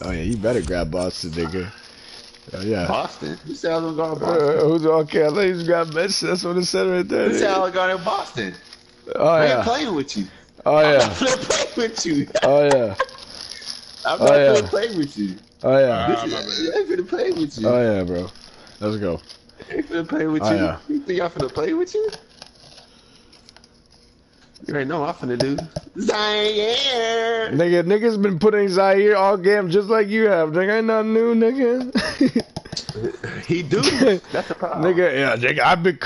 Oh yeah, you better grab Boston, nigga. Oh yeah. Boston? Who said I was gonna go to Boston? Who's okay? I thought you just got Mitch. That's what it said right there. Who said I was going to Boston? Oh I yeah. ain't playing with you. Oh I'm yeah. not gonna play with you. Oh yeah. I'm Oh not yeah. gonna play with you. Oh yeah. I ain't finna play with you. Oh yeah, bro. Let's go. I ain't finna play with Oh you. yeah. You think I'm finna play with you? You already know what I'm finna do. Zaire! Niggas been putting Zaire all game just like you have. Nigga, ain't nothing new, nigga. He do. That's the problem. Nigga, yeah, nigga, I've been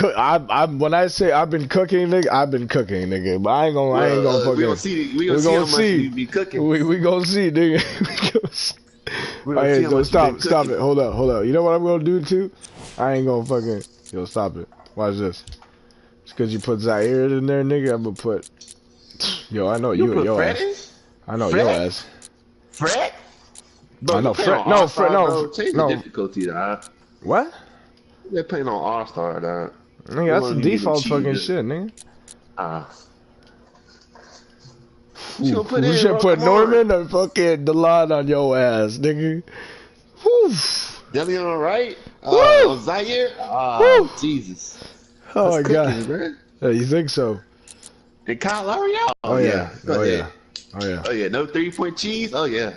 when I say I've been cooking, nigga, I've been cooking, nigga. But I ain't gonna fucking. We gonna see how much you be cooking. We gonna see, nigga. We gonna see how much Stop it. Hold up. You know what I'm gonna do too? I ain't gonna fucking. Yo, stop it. Watch this. Just cause you put Zaire in there, nigga, I'm gonna put. Yo, I know you and your ass. I know your ass. Fred? Bro, I know Fred. No, Fred. No, change the difficulty, dog. What? They're playing on All-Star, dog. Nigga, that's the default fucking shit, nigga. We should put Norman or fucking DeLon on your ass, nigga. Woo. Deli on the right? Zaire? Jesus. Oh that's my god. Man. Yeah, you think so? And Kyle Lowry out? Oh yeah. Go ahead. Oh yeah. Oh yeah. No 3-point cheese? Oh yeah.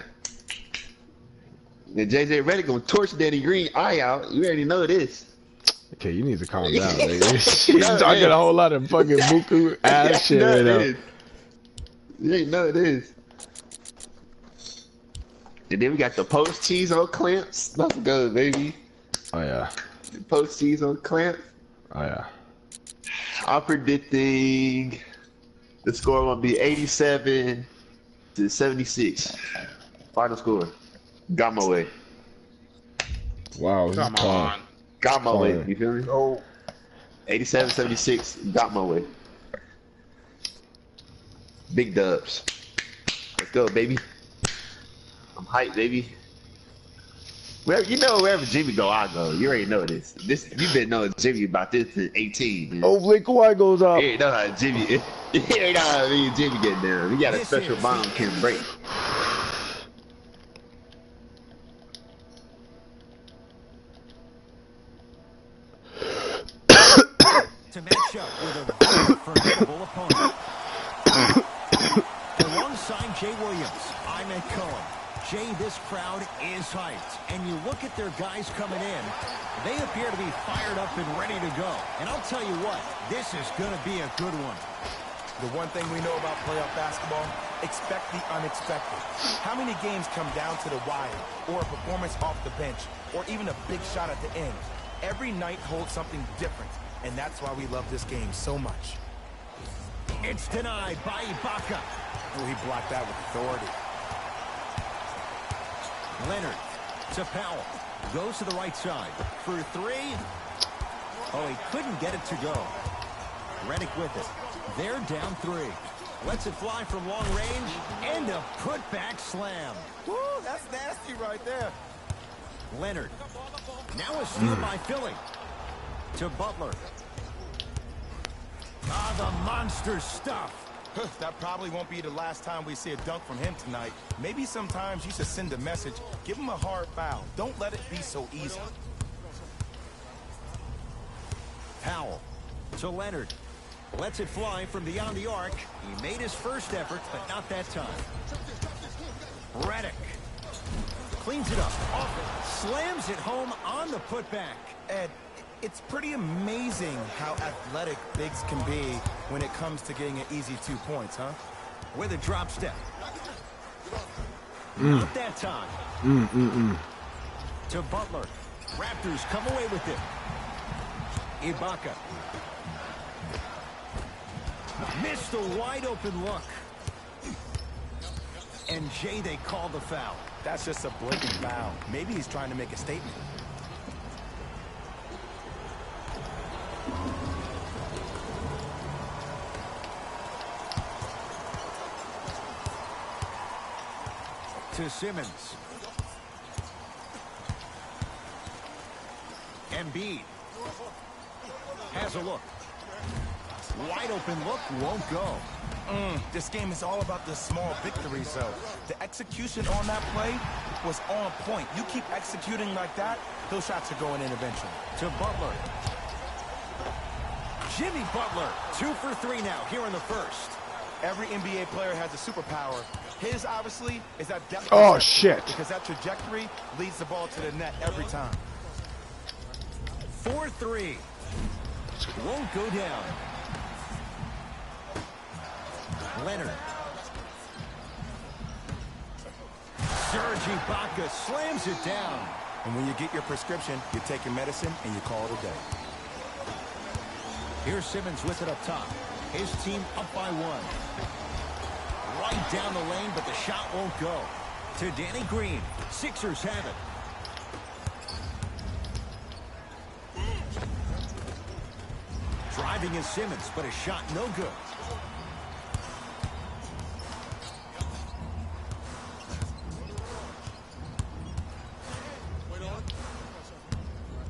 And JJ Redick gonna torch Danny Green eye out. You already know this. Okay, you need to calm down, nigga. He's talking a whole lot of fucking buku ass shit right now. You ain't know it is. And then we got the post cheese on clamps. Let's go, baby. Oh yeah. The post cheese on clamps. Oh yeah. I'm predicting the score will be 87-76. Final score. Got my way. Wow. Come on. Got my way. You feel me? Oh. 87-76. Got my way. Big dubs. Let's go, baby. I'm hyped, baby. Wherever Jimmy go, I go. You already know this. You've been knowing Jimmy about this since 18. Man. Oh, Blake Kawhi goes up. You know how Jimmy. You know how Jimmy get down. He got a special bond can break. To match up with a very formidable opponent. Alongside Jay Williams, I'm Ed Cohen. Jay, this crowd is hyped. And you look at their guys coming in, they appear to be fired up and ready to go. And I'll tell you what, this is going to be a good one. The one thing we know about playoff basketball, expect the unexpected. How many games come down to the wire, or a performance off the bench, or even a big shot at the end? Every night holds something different, and that's why we love this game so much. It's denied by Ibaka. Oh, he blocked that with authority. Leonard to Powell. Goes to the right side for three. Oh, he couldn't get it to go. Redick with it. They're down three. Lets it fly from long range. And a putback slam. Woo, that's nasty right there. Leonard. Now a steal by Philly. To Butler. Ah, the monster stuff. That probably won't be the last time we see a dunk from him tonight. Maybe sometimes you should send a message. Give him a hard foul. Don't let it be so easy. Powell to Leonard. Lets it fly from beyond the arc. He made his first effort, but not that time. Redick cleans it up. Slams it home on the putback. Ed, it's pretty amazing how athletic bigs can be when it comes to getting an easy 2 points, huh? With a drop step. Not that time. To Butler. Raptors come away with it. Ibaka. Missed a wide open look. And Jay, they call the foul. That's just a blatant foul. Maybe he's trying to make a statement. To Simmons. Embiid. Has a look. Wide open look, won't go. This game is all about the small victories, though. The execution on that play was on point. You keep executing like that, those shots are going in eventually. To Butler. Jimmy Butler, 2 for 3 now here in the first. Every NBA player has a superpower. His, obviously, is that depth. Oh, shit. Because that trajectory leads the ball to the net every time. 4-3. Won't go down. Leonard. Serge Ibaka slams it down. And when you get your prescription, you take your medicine and you call it a day. Here's Simmons with it up top. His team up by 1. Right down the lane, but the shot won't go. To Danny Green. Sixers have it. Driving is Simmons, but a shot no good.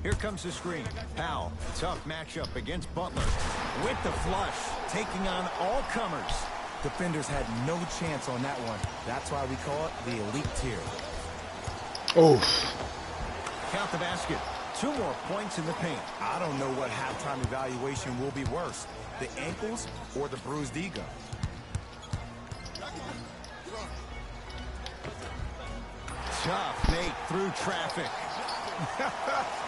Here comes the screen. Powell, tough matchup against Butler. With the flush, taking on all comers. Defenders had no chance on that one. That's why we call it the elite tier. Oh. Count the basket. 2 more points in the paint. I don't know what halftime evaluation will be worse, the ankles or the bruised ego. Tough fake through traffic.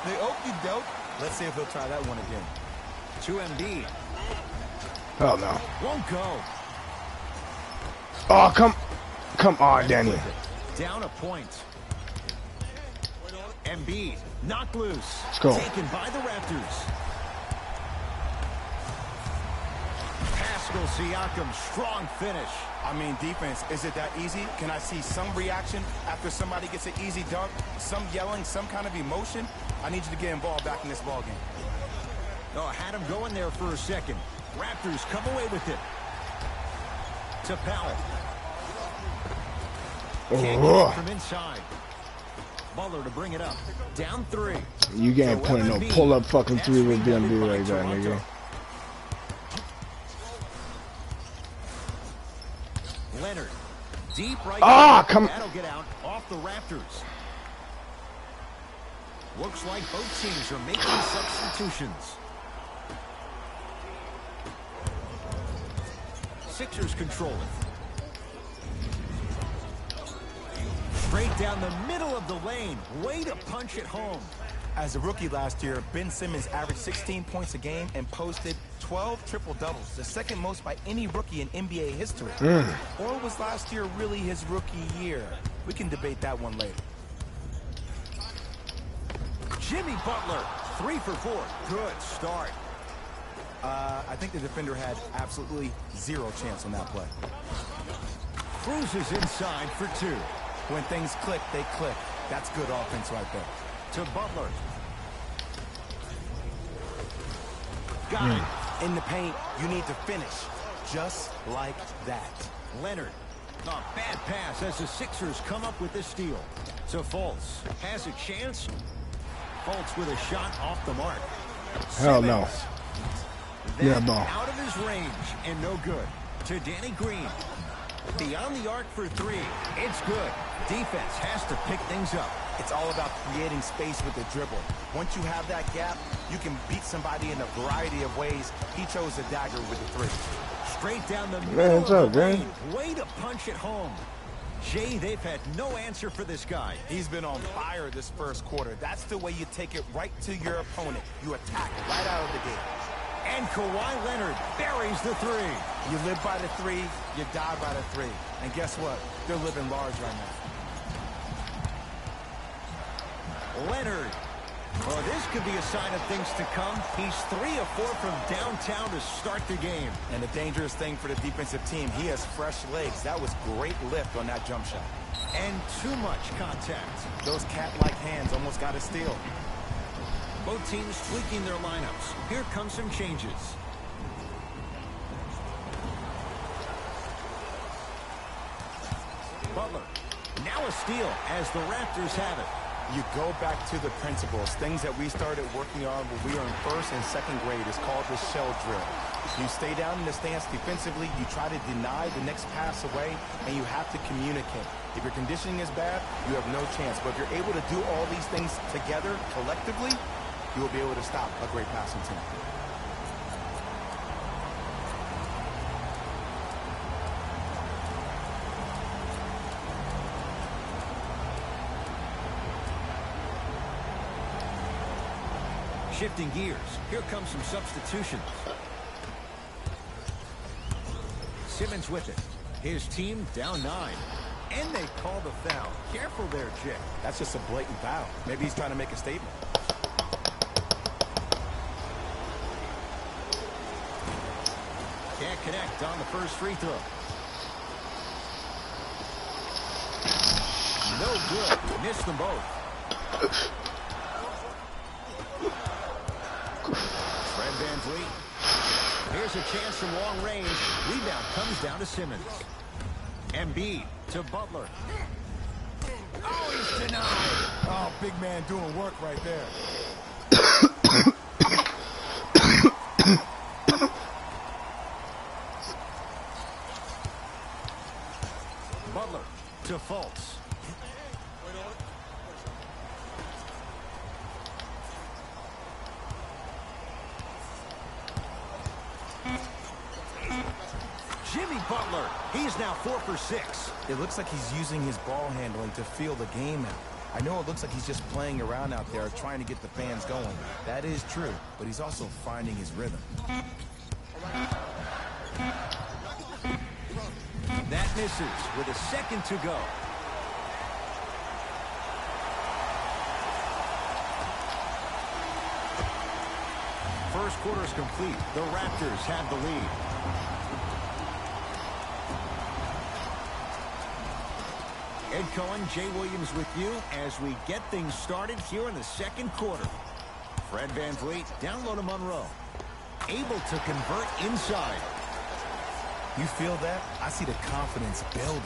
The okey-doke. Let's see if he'll try that one again. To Embiid. Oh, no. Won't go. Oh, come on, Danny. Down a point. Embiid knocked loose. Let's go. Taken by the Raptors. Pascal Siakam, strong finish. I mean, defense, is it that easy? Can I see some reaction after somebody gets an easy dunk? Some yelling, some kind of emotion? I need you to get involved back in this ballgame. Oh, had him going there for a second. Raptors come away with it. To Powell. Can't get it from inside. Butler to bring it up. Down 3. You can't play no pull-up fucking 3 with BMB like that, nigga. Leonard. Deep right. Come. That'll get out off the Raptors. Looks like both teams are making substitutions. Sixers control it. Straight down the middle of the lane. Way to punch it home. As a rookie last year, Ben Simmons averaged 16 points a game and posted 12 triple-doubles, the second most by any rookie in NBA history. Or was last year really his rookie year? We can debate that one later. Jimmy Butler, 3 for 4. Good start. I think the defender had absolutely 0 chance on that play. Cruises inside for 2. When things click, they click. That's good offense right there. To Butler. Got it. In the paint, you need to finish. Just like that. Leonard. A bad pass as the Sixers come up with the steal. To Fultz. Has a chance. Fultz with a shot off the mark. Hell no. Yeah, ball. Out of his range and no good. To Danny Green. Beyond the arc for 3. It's good. Defense has to pick things up. It's all about creating space with the dribble. Once you have that gap, you can beat somebody in a variety of ways. He chose the dagger with the 3. Straight down the middle of the lane. Way to punch it home. Jay, they've had no answer for this guy. He's been on fire this first quarter. That's the way you take it right to your opponent. You attack right out of the gate. And Kawhi Leonard buries the 3. You live by the 3, you die by the 3. And guess what? They're living large right now. Leonard. Well, this could be a sign of things to come. He's 3 of 4 from downtown to start the game. And the dangerous thing for the defensive team, he has fresh legs. That was great lift on that jump shot. And too much contact. Those cat-like hands almost got a steal. Both teams tweaking their lineups. Here come some changes. Butler. Now a steal as the Raptors have it. You go back to the principles, things that we started working on when we were in 1st and 2nd grade. Is called the shell drill. You stay down in the stance defensively, you try to deny the next pass away, and you have to communicate. If your conditioning is bad, you have no chance. But if you're able to do all these things together, collectively, you will be able to stop a great passing team. Shifting gears, here comes some substitutions. Simmons with it. His team down 9. And they call the foul. Careful there, Jay. That's just a blatant foul. Maybe he's trying to make a statement. Can't connect on the first free throw. No good. Missed them both. Fred VanVleet. Here's a chance from long range. Rebound comes down to Simmons. Embiid to Butler. Oh, he's denied. Oh, big man doing work right there. Butler to Fultz. Jimmy Butler, he's now 4 for 6. It looks like he's using his ball handling to feel the game out. I know it looks like he's just playing around out there trying to get the fans going. That is true, but he's also finding his rhythm. That misses with a second to go. First quarter's complete. The Raptors have the lead. Ed Cohen, Jay Williams with you as we get things started here in the second quarter. Fred VanVleet down low to Monroe. Able to convert inside. You feel that? I see the confidence building.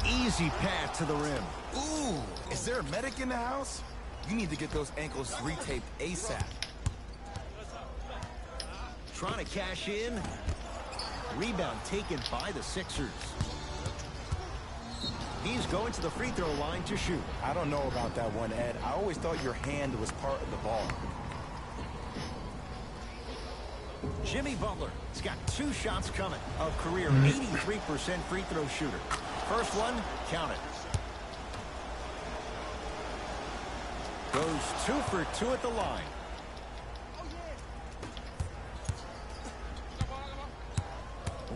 Easy pass to the rim. Ooh, is there a medic in the house? You need to get those ankles retaped ASAP. Trying to cash in. Rebound taken by the Sixers. He's going to the free throw line to shoot. I don't know about that one, Ed. I always thought your hand was part of the ball. Jimmy Butler has got 2 shots coming. A career 83% free throw shooter. First one, count it. Goes 2 for 2 at the line.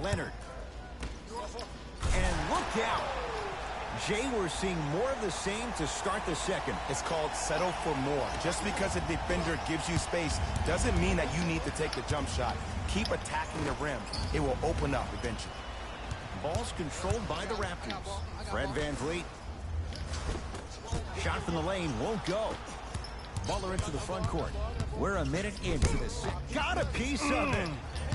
Leonard. And look out. Jay, we're seeing more of the same to start the second. It's called settle for more. Just because a defender gives you space doesn't mean that you need to take the jump shot. Keep attacking the rim. It will open up eventually. Ball's controlled by the Raptors. Fred VanVleet. Shot from the lane won't go. Butler into the front court. We're a minute into this. Got a piece of it.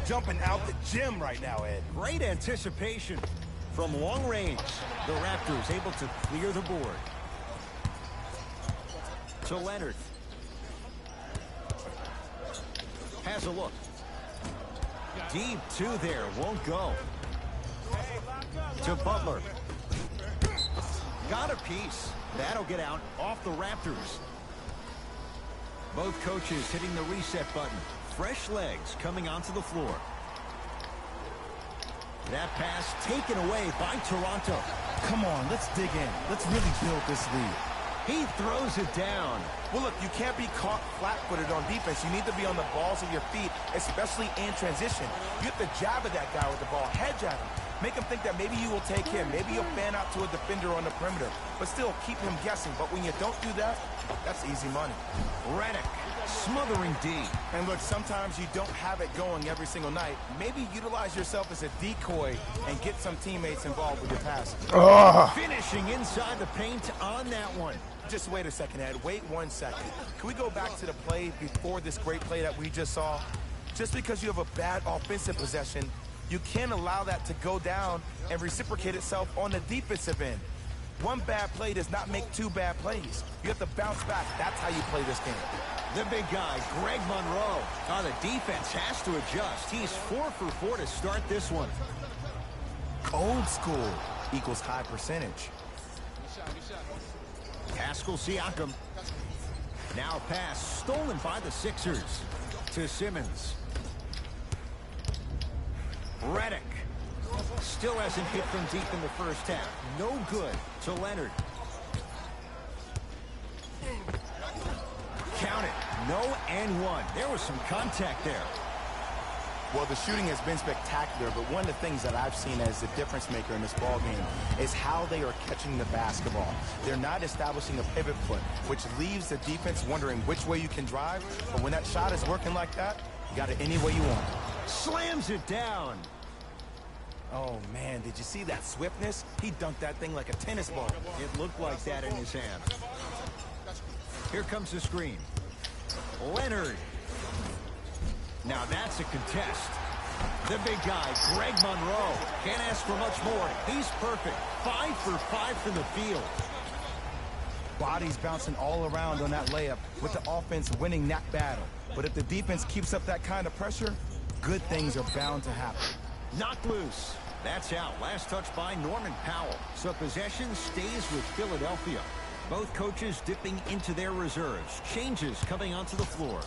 Jumping out the gym right now, Ed. Great anticipation. From long range, the Raptors able to clear the board. To Leonard. Has a look. Deep 2 there, won't go. To Butler. Got a piece. That'll get out off the Raptors. Both coaches hitting the reset button. Fresh legs coming onto the floor. That pass taken away by Toronto. Come on, let's dig in. Let's really build this lead. He throws it down. Well, look, you can't be caught flat-footed on defense. You need to be on the balls of your feet, especially in transition. You have to jab at that guy with the ball, hedge at him. Make him think that maybe you will take him. Maybe you'll fan out to a defender on the perimeter. But still, keep him guessing. But when you don't do that, that's easy money. Redick smothering D. And look, sometimes you don't have it going every single night. Maybe utilize yourself as a decoy and get some teammates involved with your pass. Finishing inside the paint on that one. Just wait a second, Ed. Wait 1 second. Can we go back to the play before this great play that we just saw? Just because you have a bad offensive possession, you can't allow that to go down and reciprocate itself on the defensive end. One bad play does not make two bad plays. You have to bounce back. That's how you play this game. The big guy, Greg Monroe. Oh, the defense has to adjust. He's 4 for 4 to start this one. Old school equals high percentage. Pascal Siakam. Now a pass stolen by the Sixers to Simmons. Redick. Still hasn't hit from deep in the first half. No good to Leonard. Count it. No and one. There was some contact there. Well, the shooting has been spectacular, but one of the things that I've seen as the difference maker in this ball game is how they are catching the basketball. They're not establishing a pivot foot, which leaves the defense wondering which way you can drive. But when that shot is working like that, you got it any way you want. Slams it down. Oh, man, did you see that swiftness? He dunked that thing like a tennis ball. It looked like that in his hand. Here comes the screen. Leonard. Now that's a contest. The big guy, Greg Monroe. Can't ask for much more. He's perfect. 5 for 5 from the field. Bodies bouncing all around on that layup with the offense winning that battle. But if the defense keeps up that kind of pressure, good things are bound to happen. Knocked loose. That's out. Last touch by Norman Powell. So possession stays with Philadelphia. Both coaches dipping into their reserves. Changes coming onto the floor.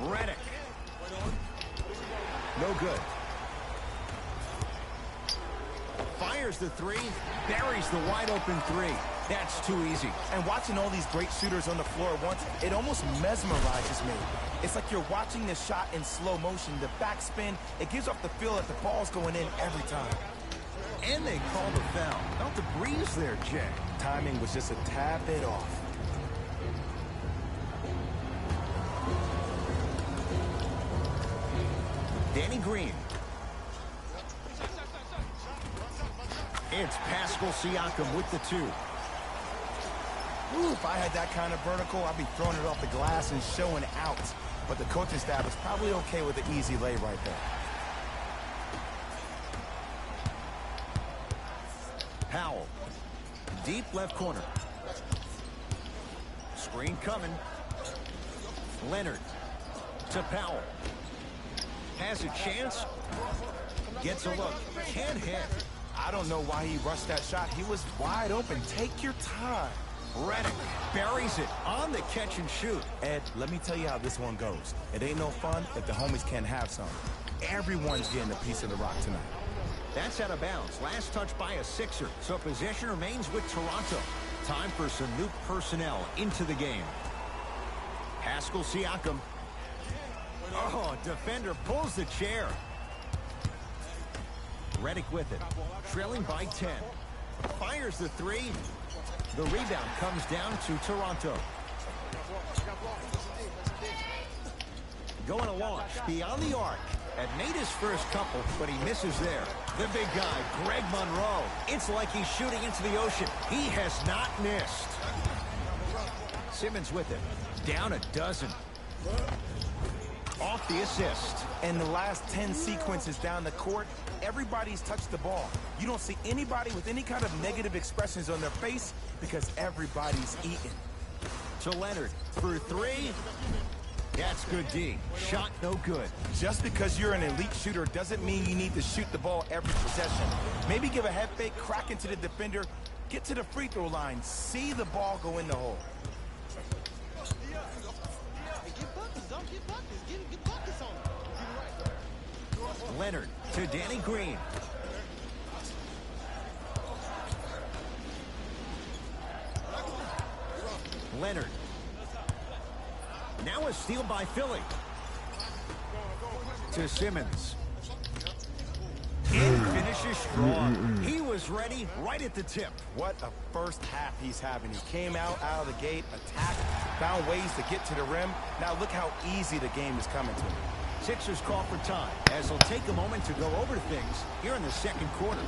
Redick. No good. Fires the three. Buries the wide open three. That's too easy. And watching all these great shooters on the floor at once, it almost mesmerizes me. It's like you're watching this shot in slow motion. The backspin, it gives off the feel that the ball's going in every time. And they call the foul. Felt the breeze there, Jay. Timing was just a tad bit off. Danny Green. It's Pascal Siakam with the 2. Ooh, if I had that kind of vertical, I'd be throwing it off the glass and showing out. But the coaching staff is probably okay with the easy lay right there. Powell. Deep left corner. Screen coming. Leonard to Powell. Has a chance. Gets a look. Can't hit. I don't know why he rushed that shot. He was wide open. Take your time. Redick buries it on the catch and shoot. Ed, let me tell you how this one goes. It ain't no fun if the homies can't have some. Everyone's getting a piece of the rock tonight. That's out of bounds. Last touch by a Sixer. So possession remains with Toronto. Time for some new personnel into the game. Pascal Siakam. Oh, defender pulls the chair. Redick with it. Trailing by 10. Fires the 3. The rebound comes down to Toronto. Going to launch beyond the arc. Had made his first couple, but he misses there. The big guy, Greg Monroe. It's like he's shooting into the ocean. He has not missed. Simmons with it. Down a dozen. Off the assist. In the last 10 sequences down the court, everybody's touched the ball. You don't see anybody with any kind of negative expressions on their face because everybody's eating. To Leonard for 3. That's good D. Shot no good. Just because you're an elite shooter doesn't mean you need to shoot the ball every possession. Maybe give a head fake, crack into the defender, get to the free throw line, see the ball go in the hole. Leonard to Danny Green. Leonard. Now a steal by Philly. To Simmons. And finishes strong. He was ready right at the tip. What a first half he's having. He came out of the gate, attacked, found ways to get to the rim. Now look how easy the game is coming to him. Sixers call for time, as they'll take a moment to go over things here in the second quarter.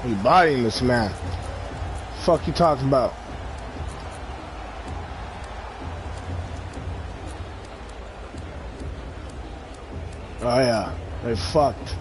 He bodying this man. Fuck you talking about? Oh yeah, they fucked.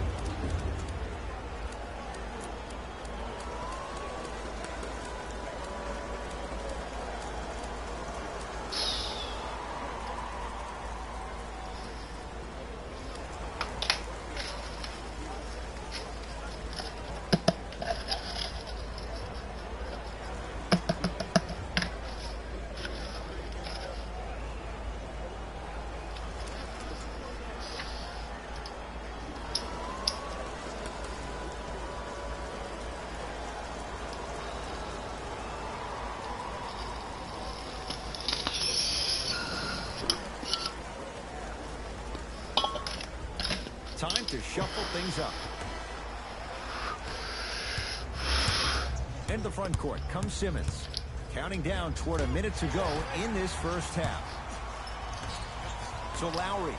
Time to shuffle things up. In the front court comes Simmons. Counting down toward a minute to go in this first half. So Lowry.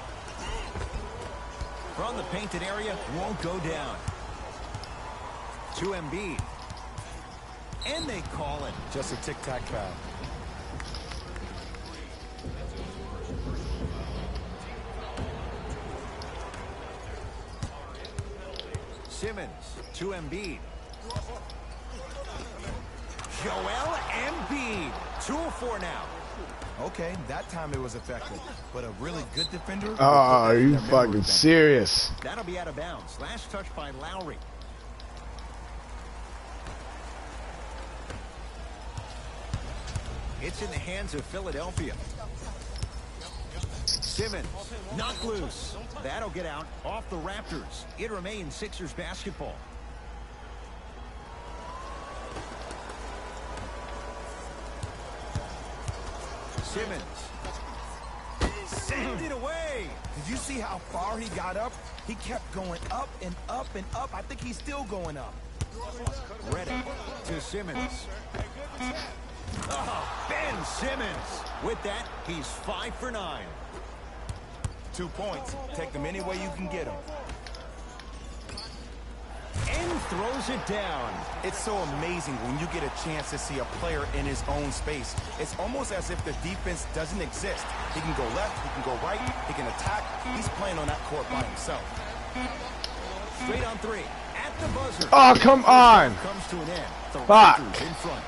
From the painted area, won't go down. To Embiid. And they call it. Just a tic-tac foul. Simmons to Embiid. Joel Embiid. 2 of 4 now. Okay, that time it was effective. But a really good defender. Oh, are you fucking serious? That'll be out of bounds. Last touch by Lowry. It's in the hands of Philadelphia. Simmons, knocked loose. That'll get out off the Raptors. It remains Sixers basketball. Simmons. Send it away. Did you see how far he got up? He kept going up and up and up. I think he's still going up. Redick to Simmons. Oh, Ben Simmons. With that, he's 5 for 9. 2 points. Take them any way you can get them. And throws it down. It's so amazing when you get a chance to see a player in his own space. It's almost as if the defense doesn't exist. He can go left, he can go right, he can attack. He's playing on that court by himself. Straight on 3. At the buzzer. Oh, come on. Comes to an end. The Fuck. Raptors in front.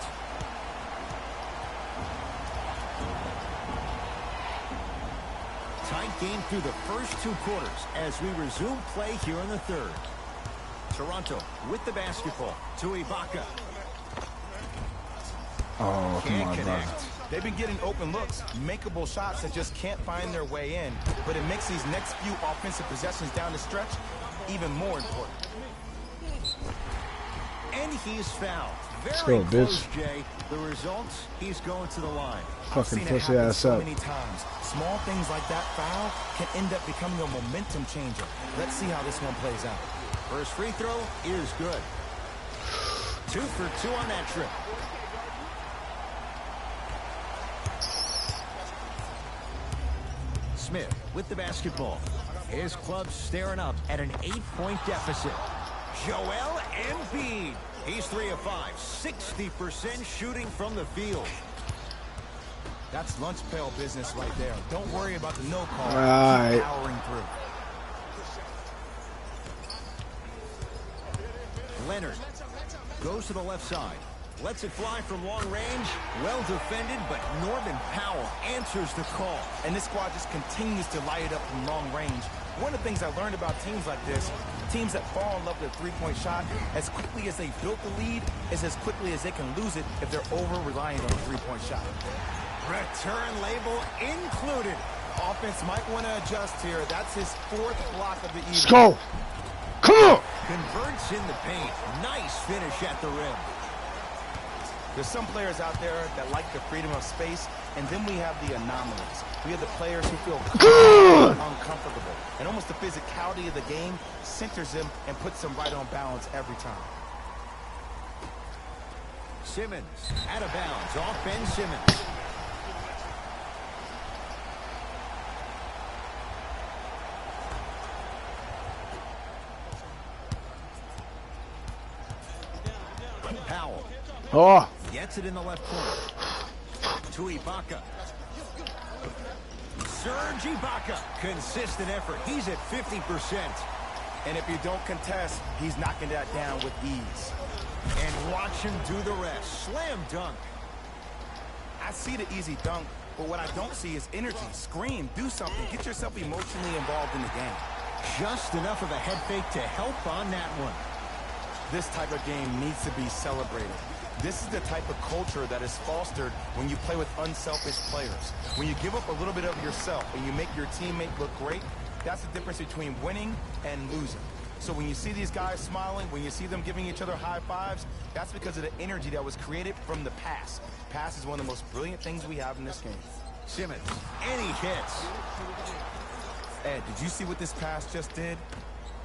Tight game through the first 2 quarters as we resume play here in the third. Toronto with the basketball to Ibaka. Oh, come on, bro. They've been getting open looks, makeable shots that just can't find their way in. But it makes these next few offensive possessions down the stretch even more important. And he's fouled. Let's Very go, close, bitch. Jay. The results, he's going to the line. Fucking pussy ass so up. many times. Small things like that foul can end up becoming a momentum changer. Let's see how this one plays out. First free throw is good. 2 for 2 on that trip. Smith with the basketball. His club staring up at an 8-point deficit. Joel Embiid. He's 3 of 5. 60% shooting from the field. That's lunch pail business right there. Don't worry about the no call. Right. Keep powering through. Leonard goes to the left side. Lets it fly from long range. Well defended, but Norman Powell answers the call. And this squad just continues to light it up from long range. One of the things I learned about teams like this, teams that fall in love with a three-point shot, as quickly as they built the lead, is as quickly as they can lose it if they're over-reliant on a three-point shot. Return label included. Offense might want to adjust here. That's his 4th block of the evening. Let's go. Come on. Converts in the paint. Nice finish at the rim. There's some players out there that like the freedom of space, and then we have the anomalies. We have the players who feel uncomfortable. And almost the physicality of the game centers them and puts them right on balance every time. Simmons out of bounds off Ben Simmons. Powell. Oh. Gets it in the left corner. To Ibaka. Serge Ibaka. Consistent effort. He's at 50%. And if you don't contest, he's knocking that down with ease. And watch him do the rest. Slam dunk. I see the easy dunk, but what I don't see is energy. Scream, do something. Get yourself emotionally involved in the game. Just enough of a head fake to help on that one. This type of game needs to be celebrated. This is the type of culture that is fostered when you play with unselfish players. When you give up a little bit of yourself and you make your teammate look great, that's the difference between winning and losing. So when you see these guys smiling, when you see them giving each other high fives, that's because of the energy that was created from the pass. Pass is one of the most brilliant things we have in this game. Simmons, and he hits. Ed, did you see what this pass just did?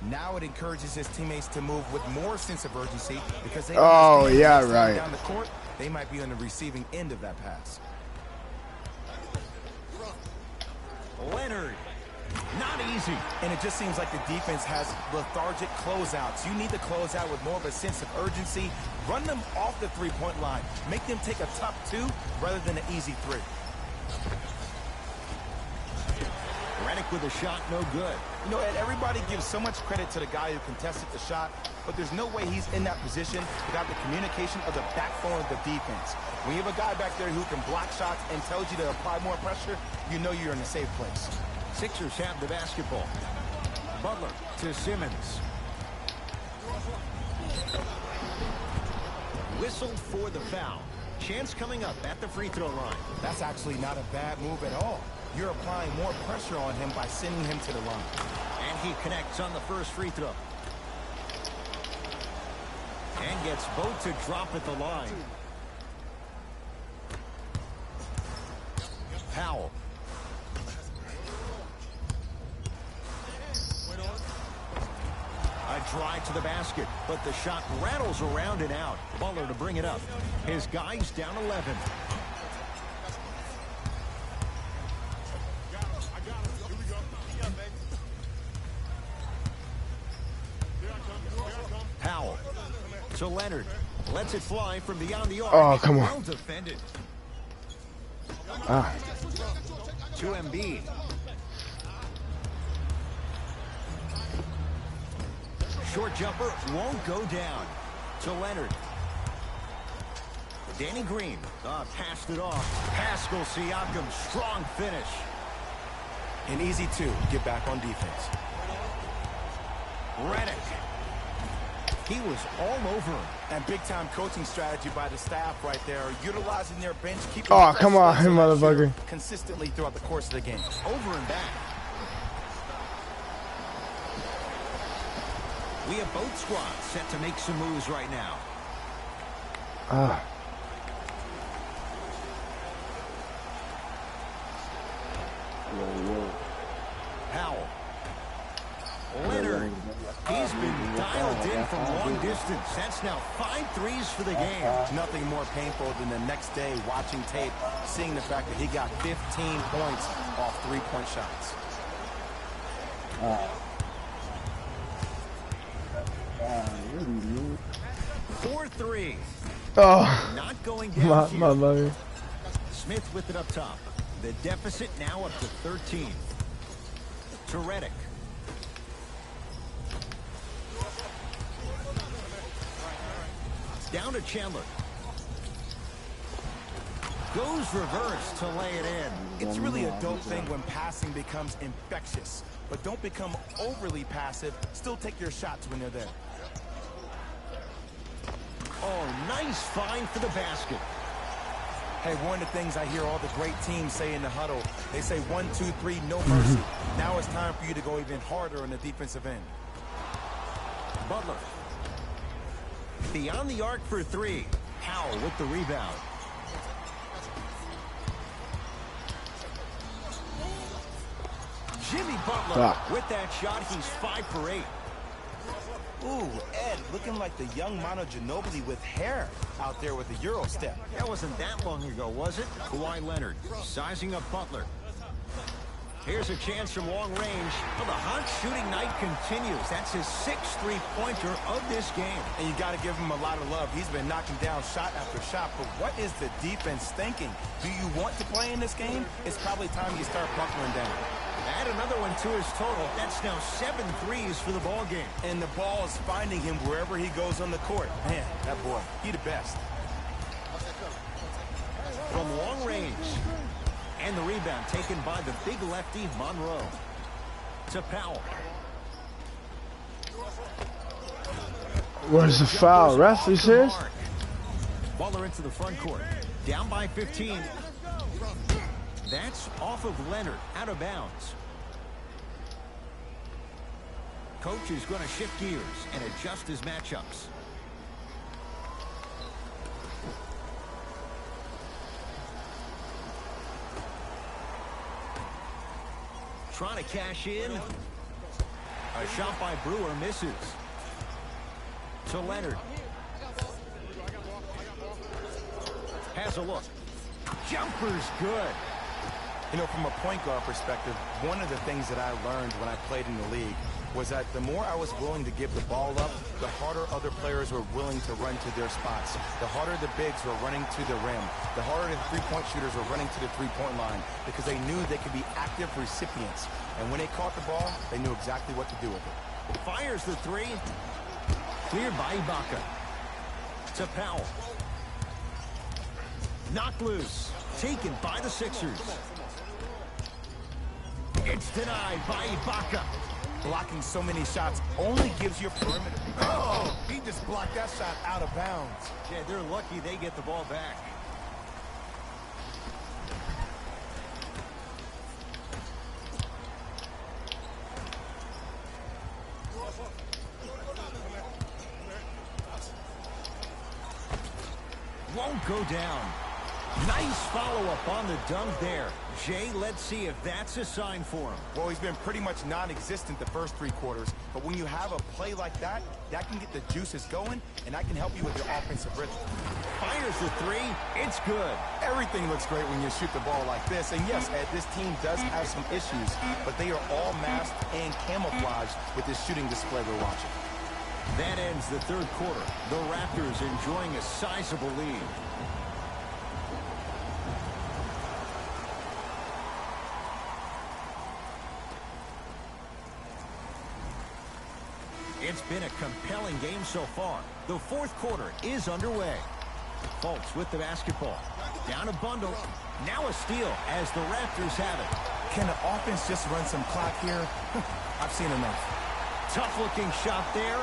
Now it encourages his teammates to move with more sense of urgency because they right. down the court, they might be on the receiving end of that pass. Leonard, not easy. And it just seems like the defense has lethargic closeouts. You need to close out with more of a sense of urgency. Run them off the three-point line. Make them take a tough two rather than an easy three. Redick with a shot, no good. You know, Ed, everybody gives so much credit to the guy who contested the shot, but there's no way he's in that position without the communication of the backbone of the defense. When you have a guy back there who can block shots and tells you to apply more pressure, you know you're in a safe place. Sixers have the basketball. Butler to Simmons. Whistled for the foul. Chance coming up at the free throw line. That's actually not a bad move at all. You're applying more pressure on him by sending him to the line. And he connects on the first free throw. And gets both to drop at the line. Powell. A drive to the basket, but the shot rattles around and out. Butler to bring it up. His guy's down 11. Powell to Leonard. Lets it fly from beyond the arc. Oh, come on. Well defended. Ah. To Embiid. Short jumper won't go down. To Leonard. Danny Green. Passed it off. Pascal Siakam. Strong finish. An easy two. Get back on defense. Redick. He was all over him. And big-time coaching strategy by the staff right there, utilizing their bench, keeping come on, motherfucker. consistently throughout the course of the game. Over and back. We have both squads set to make some moves right now. Powell. Leonard. He's been dialed in from long distance. That's now 5 threes for the game. Nothing more painful than the next day watching tape, seeing the fact that he got 15 points off three-point shots. 4-3. Oh, Not going down my mother. Smith with it up top. The deficit now up to 13. To Redick. Down to Chandler. Goes reverse to lay it in. It's really a dope thing when passing becomes infectious. But don't become overly passive. Still take your shots when they're there. Oh, nice find for the basket. Hey, one of the things I hear all the great teams say in the huddle, they say 1, 2, 3, no mercy. Now it's time for you to go even harder on the defensive end. Butler. Beyond the arc for 3. Powell with the rebound. Jimmy Butler with that shot. He's 5 for 8. Ooh, Ed, looking like the young Manu Ginobili with hair out there with the Euro step. That wasn't that long ago, was it? Kawhi Leonard sizing up Butler. Here's a chance from long range. Well, the hot shooting night continues. That's his 6th three-pointer of this game. And you got to give him a lot of love. He's been knocking down shot after shot. But what is the defense thinking? Do you want to play in this game? It's probably time you start buckling down. Add another one to his total. That's now 7 threes for the ball game. And the ball is finding him wherever he goes on the court. Man, that boy, he the best. From long range. And the rebound taken by the big lefty, Monroe. To Powell. Where's the foul? Ref, he says? Butler into the front court. Down by 15. That's off of Leonard. Out of bounds. Coach is going to shift gears and adjust his matchups. Trying to cash in. A shot by Brewer misses. To Leonard. Has a look. Jumper's good. You know, from a point guard perspective, one of the things that I learned when I played in the league was that the more I was willing to give the ball up, the harder other players were willing to run to their spots. The harder the bigs were running to the rim. The harder the three-point shooters were running to the three-point line because they knew they could be active recipients. And when they caught the ball, they knew exactly what to do with it. Fires the three. Cleared by Ibaka. To Powell. Knocked loose. Taken by the Sixers. It's denied by Ibaka. Blocking so many shots only gives you a perimeter. Oh, he just blocked that shot out of bounds. Yeah, they're lucky they get the ball back. Won't go down. Nice follow-up on the dunk there. Jay, let's see if that's a sign for him. Well, he's been pretty much non-existent the first 3 quarters, but when you have a play like that, that can get the juices going, and that can help you with your offensive rhythm. Fires the three. It's good. Everything looks great when you shoot the ball like this, and yes, Ed, this team does have some issues, but they are all masked and camouflaged with this shooting display we're watching. That ends the 3rd quarter. The Raptors enjoying a sizable lead. It's been a compelling game so far. The 4th quarter is underway. Fultz with the basketball. Down a bundle. Now a steal as the Raptors have it. Can the offense just run some clock here? I've seen enough. Tough-looking shot there.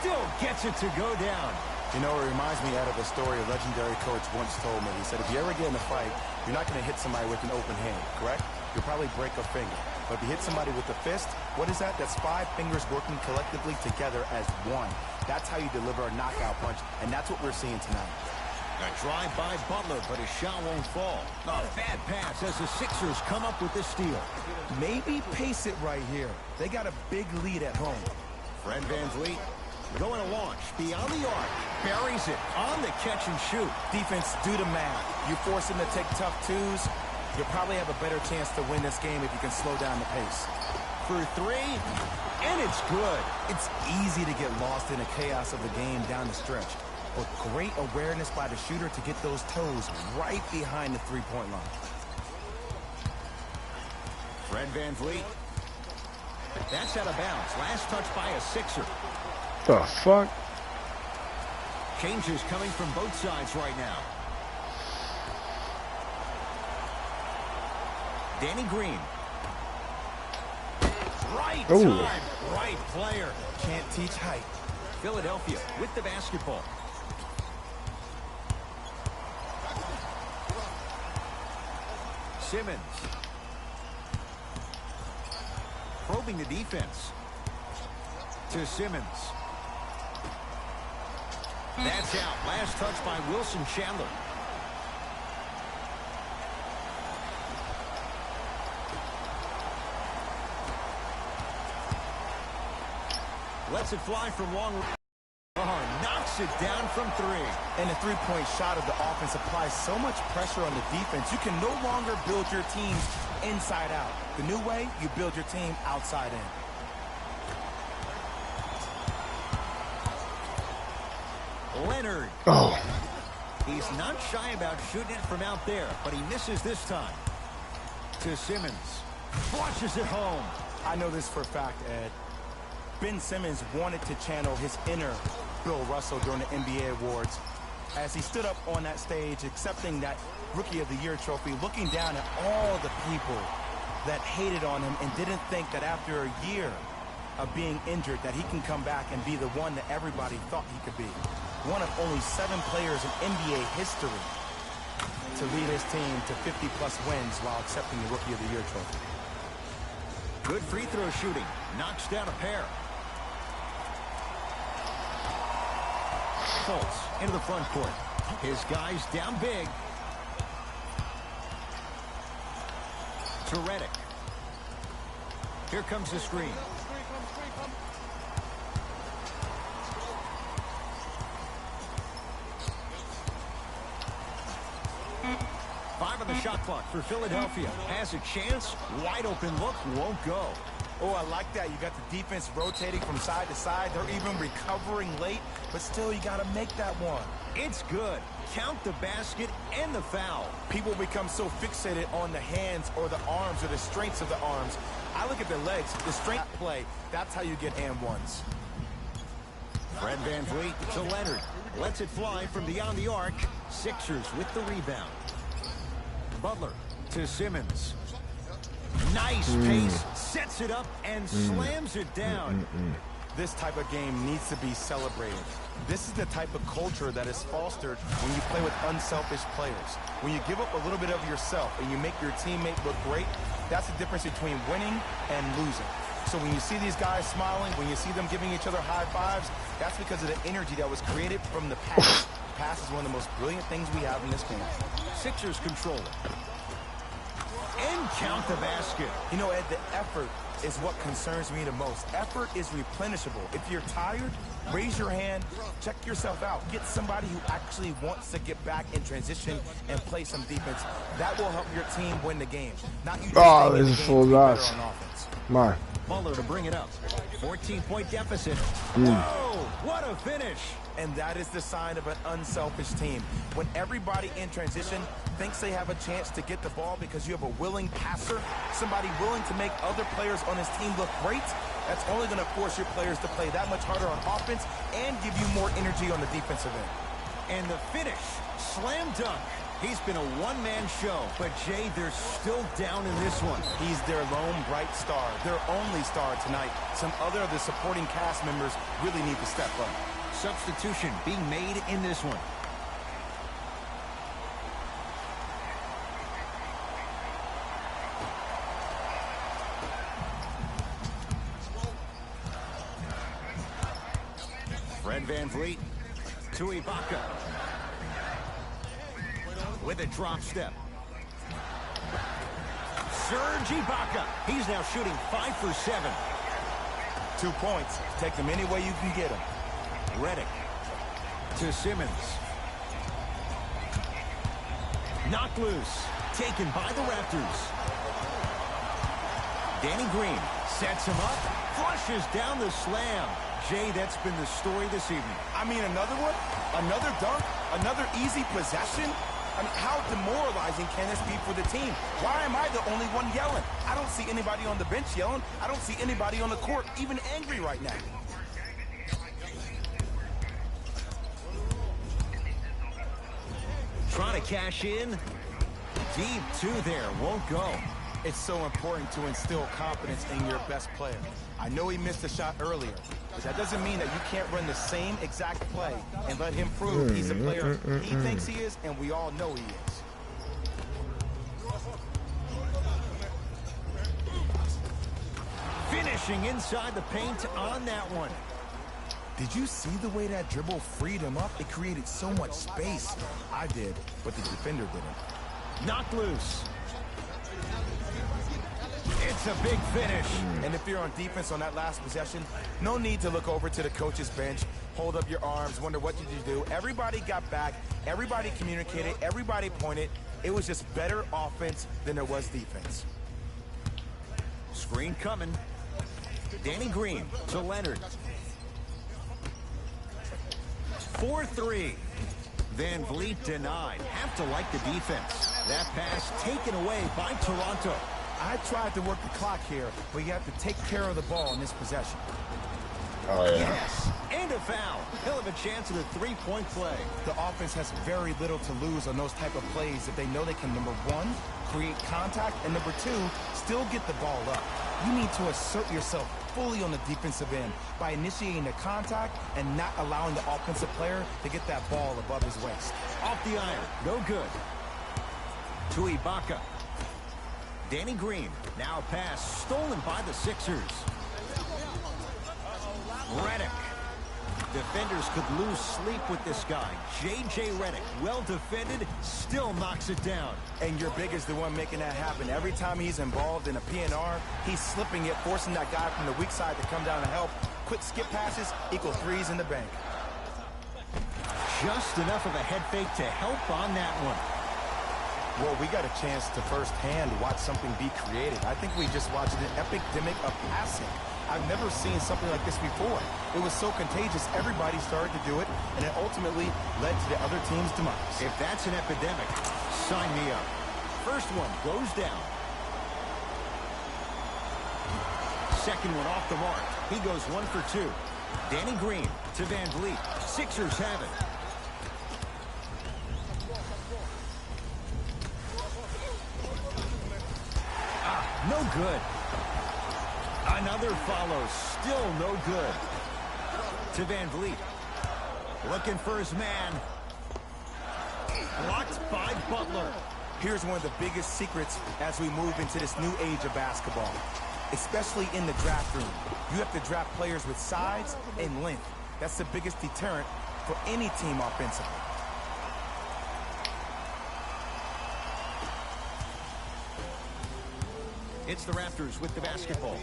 Still gets it to go down. You know, it reminds me out of a story a legendary coach once told me. He said, if you ever get in a fight, you're not going to hit somebody with an open hand, correct? You'll probably break a finger. But if you hit somebody with a fist, what is that? That's 5 fingers working collectively together as one. That's how you deliver a knockout punch, and that's what we're seeing tonight. A drive by Butler, but his shot won't fall. A bad pass as the Sixers come up with the steal. Maybe pace it right here. They got a big lead at home. Fred VanVleet going to launch beyond the arc. Buries it on the catch and shoot. Defense, do the math. You force them to take tough twos, you'll probably have a better chance to win this game if you can slow down the pace. For 3, and it's good. It's easy to get lost in the chaos of the game down the stretch, but great awareness by the shooter to get those toes right behind the three-point line. Fred VanVleet. That's out of bounds. Last touch by a Sixer. The fuck? Changes coming from both sides right now. Danny Green. Right time, right player. Can't teach height. Philadelphia with the basketball. Simmons. Probing the defense. To Simmons. That's out. Last touch by Wilson Chandler. Lets it fly from long. Knocks it down from 3. And the three-point shot of the offense applies so much pressure on the defense. You can no longer build your teams inside out. The new way, you build your team outside in. Leonard. Oh. He's not shy about shooting it from out there, but he misses this time. To Simmons. Flushes it home. I know this for a fact, Ed. Ben Simmons wanted to channel his inner Bill Russell during the NBA awards as he stood up on that stage accepting that Rookie of the Year trophy, looking down at all the people that hated on him and didn't think that after a year of being injured that he can come back and be the one that everybody thought he could be. One of only 7 players in NBA history to lead his team to 50-plus wins while accepting the Rookie of the Year trophy. Good free throw shooting. Knocks down a pair. Fultz into the front court. His guys down big. To Redick. Here comes the screen. Five on the shot clock for Philadelphia. Has a chance. Wide open look. Won't go. Oh, I like that. You got the defense rotating from side to side. They're even recovering late, but still you got to make that one. It's good. Count the basket and the foul. People become so fixated on the hands or the arms or the strengths of the arms. I look at the legs, the strength play. That's how you get and ones. Fred VanVleet to Leonard. Lets it fly from beyond the arc. Sixers with the rebound. Butler to Simmons. Nice pace. Sets it up and slams it down. This type of game needs to be celebrated. This is the type of culture that is fostered when you play with unselfish players. When you give up a little bit of yourself and you make your teammate look great, that's the difference between winning and losing. So when you see these guys smiling, when you see them giving each other high fives, that's because of the energy that was created from the pass. The pass is one of the most brilliant things we have in this game. Sixers control it. And count the basket. You know, Ed, the effort is what concerns me the most. Effort is replenishable. If you're tired, raise your hand, check yourself out. Get somebody who actually wants to get back in transition and play some defense. That will help your team win the game. Not you just this is full loss. My. Butler to bring it up. 14-point deficit. Whoa, what a finish. And that is the sign of an unselfish team. When everybody in transition thinks they have a chance to get the ball because you have a willing passer, somebody willing to make other players on his team look great, that's only going to force your players to play that much harder on offense and give you more energy on the defensive end. And the finish, slam dunk. He's been a one-man show, but Jay, they're still down in this one. He's their lone bright star, their only star tonight. Some other of the supporting cast members really need to step up. Substitution being made in this one. Fred VanVleet to Ibaka. With a drop step. Serge Ibaka. He's now shooting 5 for 7. 2 points. Take them any way you can get them. Redick to Simmons. Knocked loose. Taken by the Raptors. Danny Green sets him up. Flushes down the slam. Jay, that's been the story this evening. I mean, another one? Another dunk? Another easy possession? I mean, how demoralizing can this be for the team? Why am I the only one yelling? I don't see anybody on the bench yelling. I don't see anybody on the court even angry right now. Trying to cash in. Deep two there. Won't go. It's so important to instill confidence in your best player. I know he missed a shot earlier, but that doesn't mean that you can't run the same exact play and let him prove he's a player he thinks he is, and we all know he is. Finishing inside the paint on that one. Did you see the way that dribble freed him up? It created so much space. I did, but the defender didn't. Knocked loose. It's a big finish. And if you're on defense on that last possession, no need to look over to the coach's bench, hold up your arms, wonder what did you do. Everybody got back, everybody communicated, everybody pointed. It was just better offense than there was defense. Screen coming. Danny Green to Leonard. 4-3. Van Vliet denied. Have to like the defense. That pass taken away by Toronto. I tried to work the clock here, but you have to take care of the ball in this possession. Oh, yeah. Yes, and a foul. He'll have a chance at a three-point play. The offense has very little to lose on those type of plays if they know they can, number one, create contact, and number two, still get the ball up. You need to assert yourself fully on the defensive end by initiating the contact and not allowing the offensive player to get that ball above his waist. Off the iron, no good. To Ibaka. Danny Green, now a pass stolen by the Sixers. Redick. Defenders could lose sleep with this guy. J.J. Redick, well defended, still knocks it down. And your big is the one making that happen. Every time he's involved in a PNR, he's slipping it, forcing that guy from the weak side to come down and help. Quick skip passes equal threes in the bank. Just enough of a head fake to help on that one. Well, we got a chance to firsthand watch something be created. I think we just watched an epidemic of passing. I've never seen something like this before. It was so contagious, everybody started to do it, and it ultimately led to the other team's demise. If that's an epidemic, sign me up. First one goes down. Second one off the mark. He goes 1 for 2. Danny Green to Van Vliet. Sixers have it. No good. Another follow, still no good. To Van Vliet. Looking for his man. Blocked by Butler. Here's one of the biggest secrets as we move into this new age of basketball, especially in the draft room. You have to draft players with size and length. That's the biggest deterrent for any team offensively. It's the Raptors with the basketball.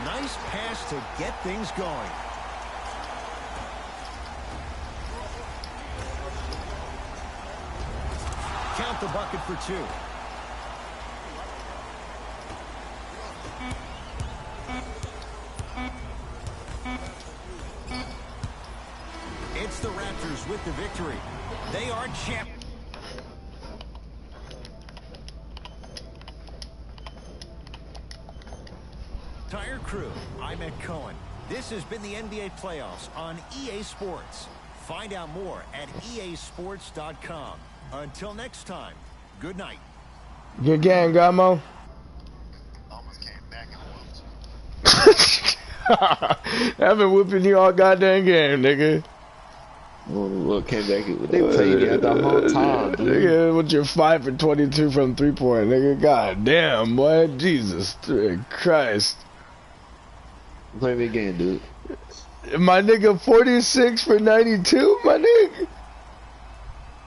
Nice pass to get things going. Count the bucket for 2. It's the Raptors with the victory. They are champions. Entire crew, I'm Ed Cohen. This has been the NBA playoffs on EA Sports. Find out more at easports.com. Until next time, good night. Good game, Gamo. Almost came back and whooped. I've been whooping you all goddamn game, nigga. Well, came back. They played you the whole time, dude. Nigga, with your 5 for 22 from 3-point, nigga. God damn, boy. Jesus Christ. Play me again, dude. My nigga, 46 for 92, my nigga.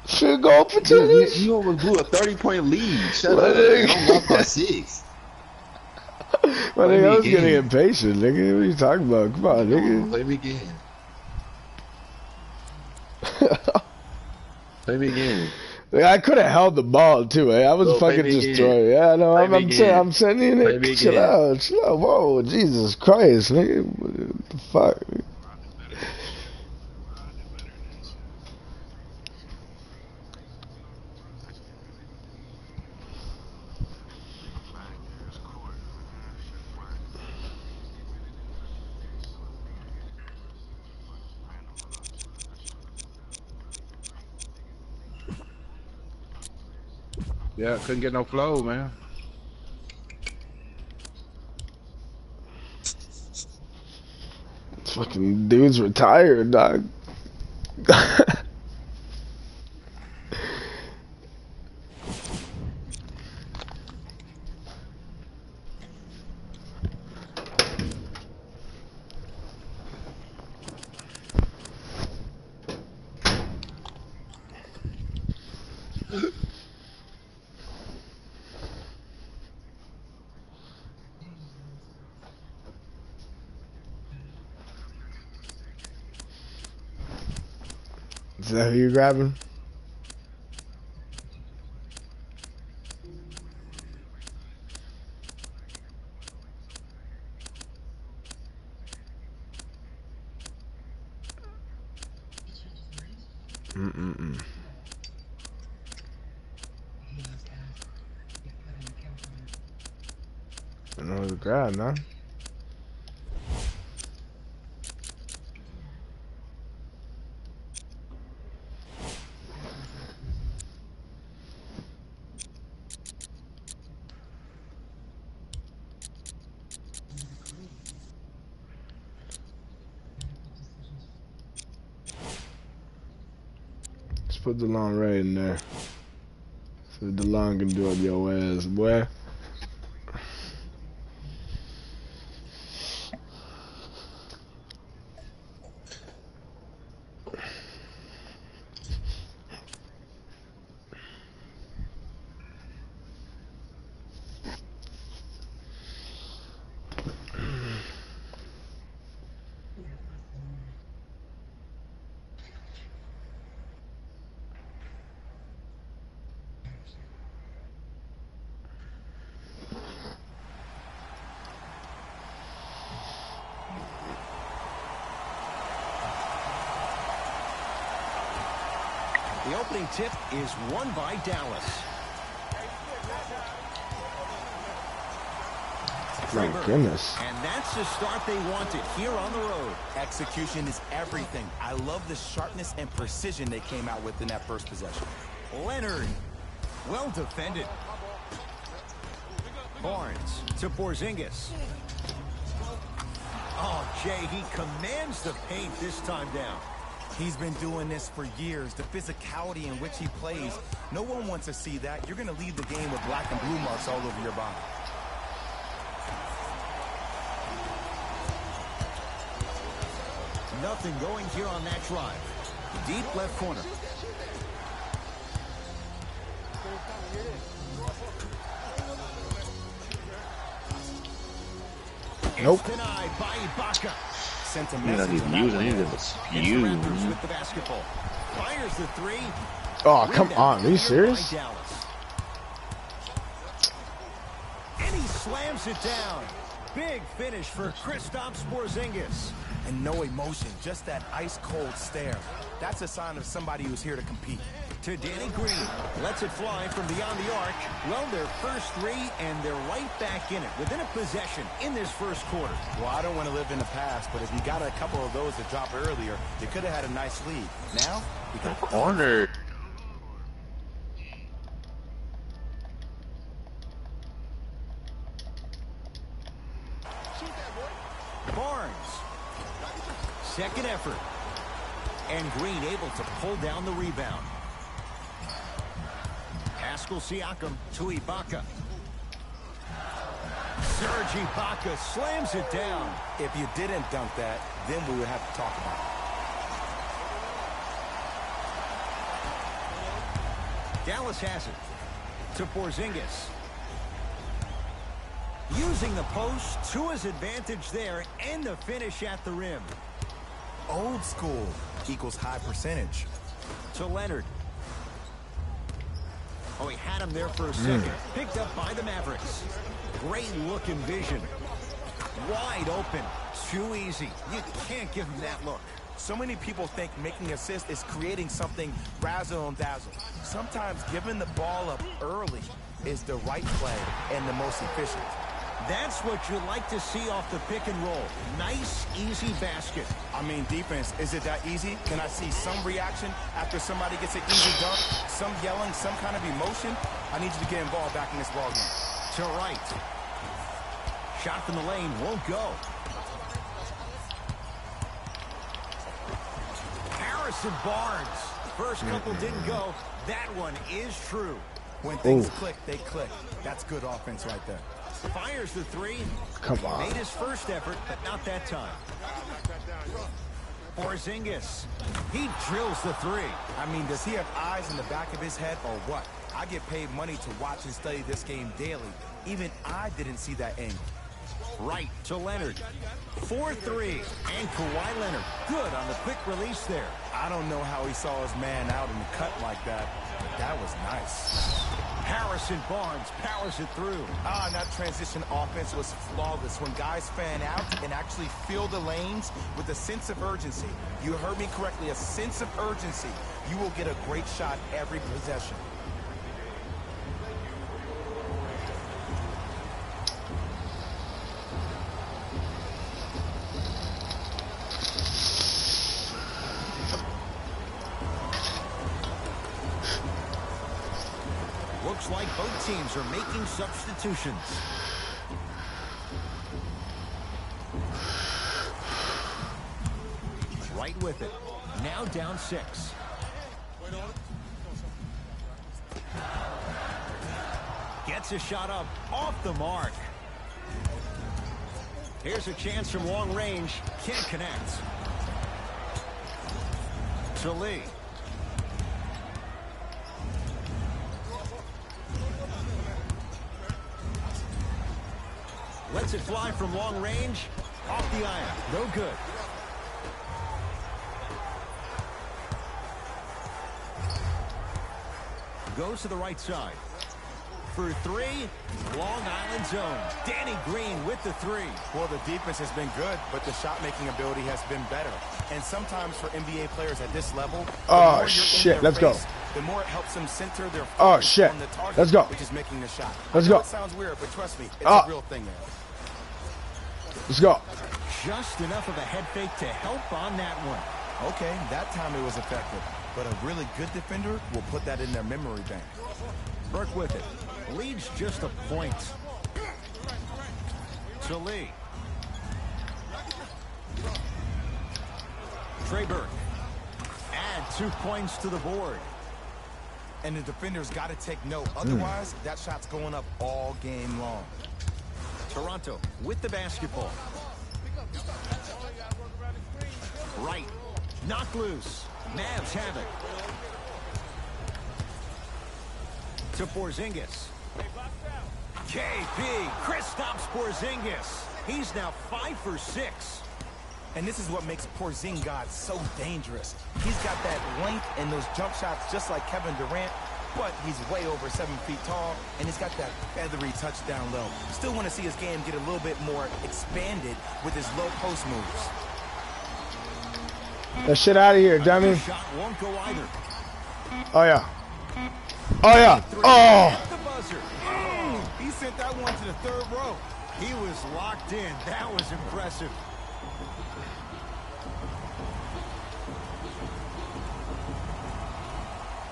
Should go for 2. You almost blew a 30-point lead. Shut my up. Nigga. I'm up by 6. My nigga, I was getting impatient, nigga. What are you talking about? Come on, nigga. Play me again. Play me again. Like, I could have held the ball too. I was fucking destroyed. Yeah, no, I'm sending it. Chill out. Whoa, Jesus Christ, nigga. What the fuck? Yeah, couldn't get no flow, man. Fucking dude's retired, dog. Is that who you're grabbing? Mm-mm-mm. I know the grab, man. Let's put the long right in there. So the long can do up your ass, boy. The opening tip is won by Dallas. My goodness. And that's the start they wanted here on the road. Execution is everything. I love the sharpness and precision they came out with in that first possession. Leonard. Well defended. Barnes to Porzingis. Oh, Jay, he commands the paint this time down. He's been doing this for years. The physicality in which he plays, no one wants to see that. You're going to leave the game with black and blue marks all over your body. Nothing going here on that drive. Deep left corner. Nope. It's denied by Ibaka. Sent a You're not message even on that using one. any of this. It's You. Raptors with the basketball. Fires the three. Oh, come Rebound on. Are you cleared by serious? Dallas. And he slams it down. Big finish for Kristaps Porzingis. And no emotion, just that ice-cold stare. That's a sign of somebody who's here to compete. To Danny Green. Lets it fly from beyond the arc. Well, their first three, and they're right back in it. Within a possession in this first quarter. Well, I don't want to live in the past, but if you got a couple of those to drop earlier, you could have had a nice lead. Now, you got Corner. Barnes. Second effort. And Green able to pull down the rebound. Pascal Siakam to Ibaka. Serge Ibaka slams it down. If you didn't dunk that, then we would have to talk about it. Dallas has it. To Porzingis. Using the post to his advantage there, and the finish at the rim. Old school equals high percentage. To Leonard. Oh, he had him there for a second. Picked up by the Mavericks. Great look and vision. Wide open. Too easy. You can't give him that look. So many people think making assists is creating something razzle and dazzle. Sometimes giving the ball up early is the right play and the most efficient. That's what you like to see off the pick and roll. Nice, easy basket. I mean, defense, is it that easy? Can I see some reaction after somebody gets an easy dunk? Some yelling, some kind of emotion? I need you to get involved back in this ballgame. To right. Shot from the lane won't go. Harrison Barnes. First couple didn't go. That one is true. When things click, they click. That's good offense right there. Fires the three. Come on. Made his first effort, but not that time. Porzingis. He drills the three. I mean, does he have eyes in the back of his head or what? I get paid money to watch and study this game daily. Even I didn't see that angle. Right to Leonard. 4-3. And Kawhi Leonard. Good on the quick release there. I don't know how he saw his man out in the cut like that, but that was nice. Harrison Barnes powers it through. And that transition offense was flawless. When guys fan out and actually fill the lanes with a sense of urgency, you heard me correctly, a sense of urgency, you will get a great shot every possession. Looks like both teams are making substitutions. Right with it. Now down 6. Gets a shot up off the mark. Here's a chance from long range. Can't connect. To Lee. Lets it fly from long range. Off the iron. No good. Goes to the right side. For 3, Long Island zone. Danny Green with the 3. Well, the defense has been good, but the shot-making ability has been better. And sometimes for NBA players at this level, oh shit, let's go. The more it helps them center their focus on the target, let's go. Which is making the shot. Let's go. It sounds weird, but trust me, it's a real thing, man. Let's go. Just enough of a head fake to help on that one. Okay, that time it was effective. But a really good defender will put that in their memory bank. Burke with it. Leads just a point. To Lee. Trey Burke. Add 2 points to the board. And the defender's got to take note. Otherwise, that shot's going up all game long. Toronto with the basketball. Right. Knocked loose. Mavs have it. To Porzingis. KP. Kristaps Porzingis. He's now 5 for 6. And this is what makes Porzingis so dangerous. He's got that length and those jump shots just like Kevin Durant, but he's way over 7 feet tall, and he's got that feathery touchdown low. Still want to see his game get a little bit more expanded with his low post moves. That shit out of here, dummy. Shot won't go either. Oh yeah. Oh yeah. Oh. The buzzer. He sent that one to the 3rd row. He was locked in. That was impressive.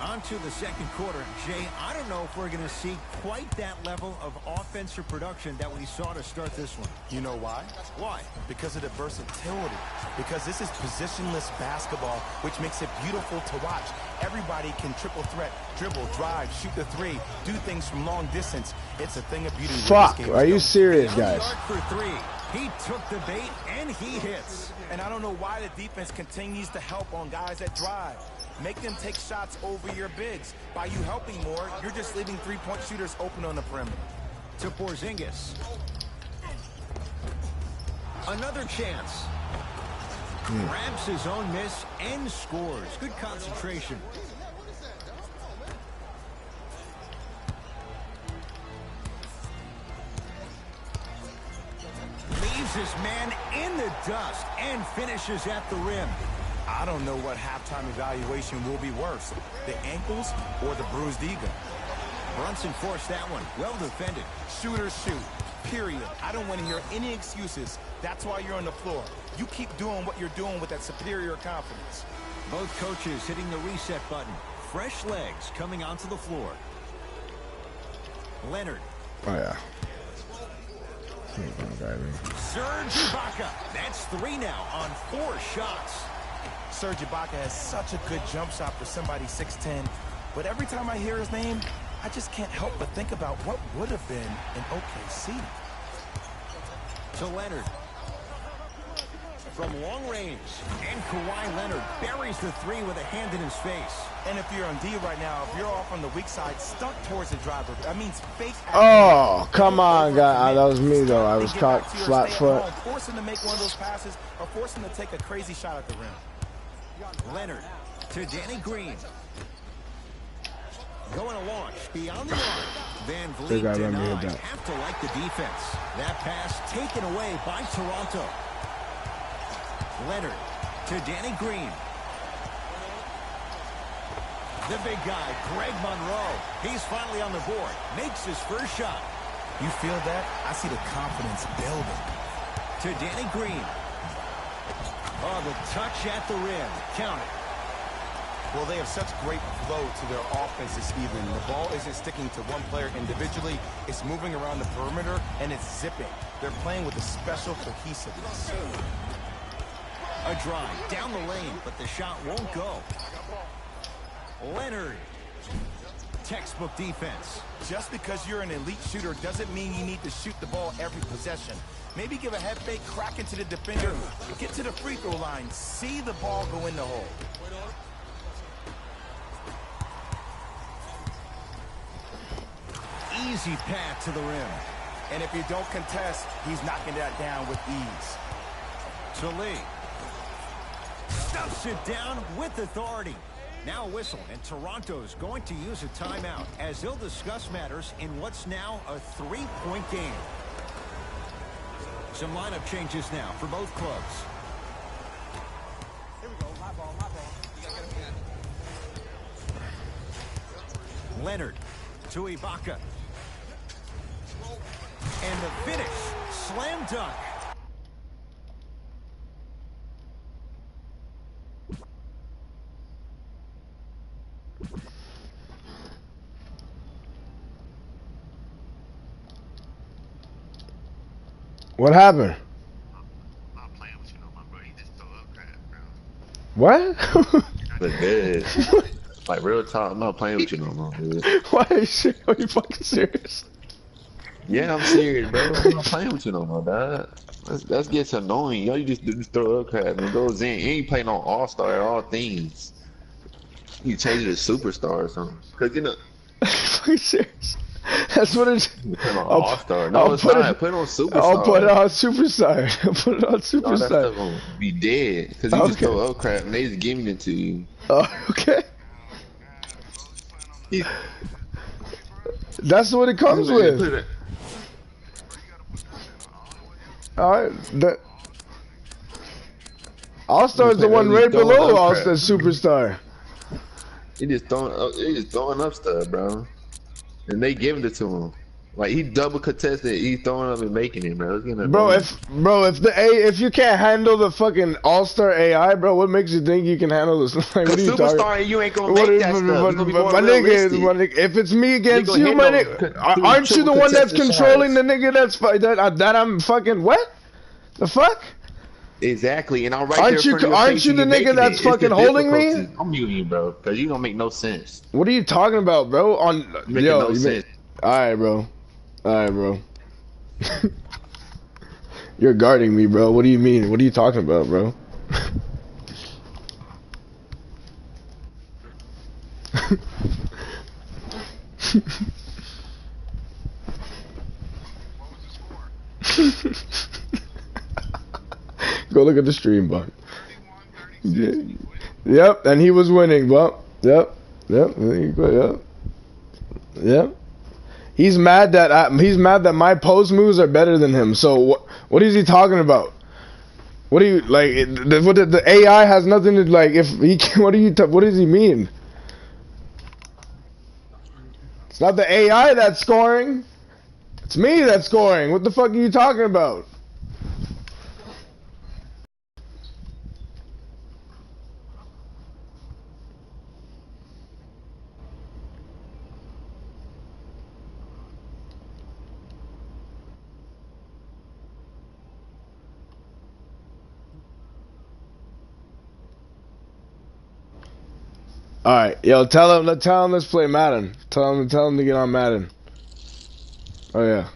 On to the second quarter. Jay, I don't know if we're going to see quite that level of offensive production that we saw to start this one. You know why? Why? Because of the versatility. Because this is positionless basketball, which makes it beautiful to watch. Everybody can triple threat, dribble, drive, shoot the 3, do things from long distance. It's a thing of beauty. Fuck, are you serious, guys? For 3. He took the bait and he hits. And I don't know why the defense continues to help on guys that drive. Make them take shots over your bigs. By you helping more, you're just leaving 3-point shooters open on the perimeter. To Porzingis. Another chance. Grabs his own miss and scores. Good concentration. Leaves his man in the dust and finishes at the rim. I don't know what halftime evaluation will be worse, the ankles or the bruised ego. Brunson forced that one. Well defended. Shooters shoot, period. I don't want to hear any excuses. That's why you're on the floor. You keep doing what you're doing with that superior confidence. Both coaches hitting the reset button. Fresh legs coming onto the floor. Leonard. Oh yeah. Serge Ibaka. That's 3 now on 4 shots. Serge Ibaka has such a good jump shot for somebody 6'10", but every time I hear his name, I just can't help but think about what would have been in OKC. To Leonard. From long range, and Kawhi Leonard buries the 3 with a hand in his face. And if you're on D right now, if you're off on the weak side, stuck towards the driver, that means fake. Oh, come on, guy. That was me, though. I was caught flat foot. Force him to make one of those passes or force him to take a crazy shot at the rim. Leonard to Danny Green. Going to launch beyond the arc. Van They Vliet gotta let me hit denied. that. Have to like the defense. That pass taken away by Toronto. Leonard to Danny Green. The big guy, Greg Monroe. He's finally on the board. Makes his first shot. You feel that? I see the confidence building. To Danny Green. Oh, the touch at the rim. Count it. Well, they have such great flow to their offense this evening. The ball isn't sticking to one player individually. It's moving around the perimeter, and it's zipping. They're playing with a special cohesiveness. A drive down the lane, but the shot won't go. Leonard. Textbook defense. Just because you're an elite shooter doesn't mean you need to shoot the ball every possession. Maybe give a head fake, crack into the defender, get to the free throw line, see the ball go in the hole. Easy path to the rim. And if you don't contest, he's knocking that down with ease. To Lee. Stuffs it down with authority. Now a whistle, and Toronto's going to use a timeout as they'll discuss matters in what's now a 3-point game. Some lineup changes now for both clubs. Here we go. My ball, my ball. You gotta get him. Leonard to Ibaka. And the finish. Slam dunk. What happened? I'm not playing with you no more, bro. You just throw up crap, bro. What? But dead. Like, real talk, I'm not playing with you no more, dude. Why are you fucking serious? Yeah, I'm serious, bro. I'm not playing with you no more, dog. That gets annoying. Yo, you just throw up crap and it goes in. You ain't playing on All-Star at all things. You change it to Superstar or something. Cause you know. Fucking serious. That's what it's. Put it on All-Star. No, it's not. Put it on Superstar. I'll put it on Superstar. I'll put it on No, that Superstar. stuff gonna be dead. Cause you just throw up crap and they just giving it to you. Oh, okay. That's what it comes with. Alright, that All-Star is the one right below All-Star Superstar. He just throwing up stuff, bro. And they giving it to him. Like he double contested, he's throwing up and making it, bro. If you can't handle the fucking All-Star AI, bro, what makes you think you can handle this? Like, what are you Superstar talking? and you ain't gonna make that stuff. My nigga, if it's me against you, my nigga, aren't you the one that's controlling the nigga that I'm fucking what? The fuck? Exactly, and I'm right aren't there. Aren't you the nigga that's fucking holding me? I'm muting you, bro, because you don't make no sense. What are you talking about, bro? No sense. Alright, bro. Alright, bro. You're guarding me, bro. What do you mean? What are you talking about, bro? Go look at the stream, bud. Yep, and he was winning, bud. Yep. He's mad that my post moves are better than him. So what is he talking about? What do you like? The AI has nothing to like. If he can, what does he mean? It's not the AI that's scoring. It's me that's scoring. What the fuck are you talking about? Alright, yo, tell him let's play Madden. Tell him to get on Madden. Oh yeah.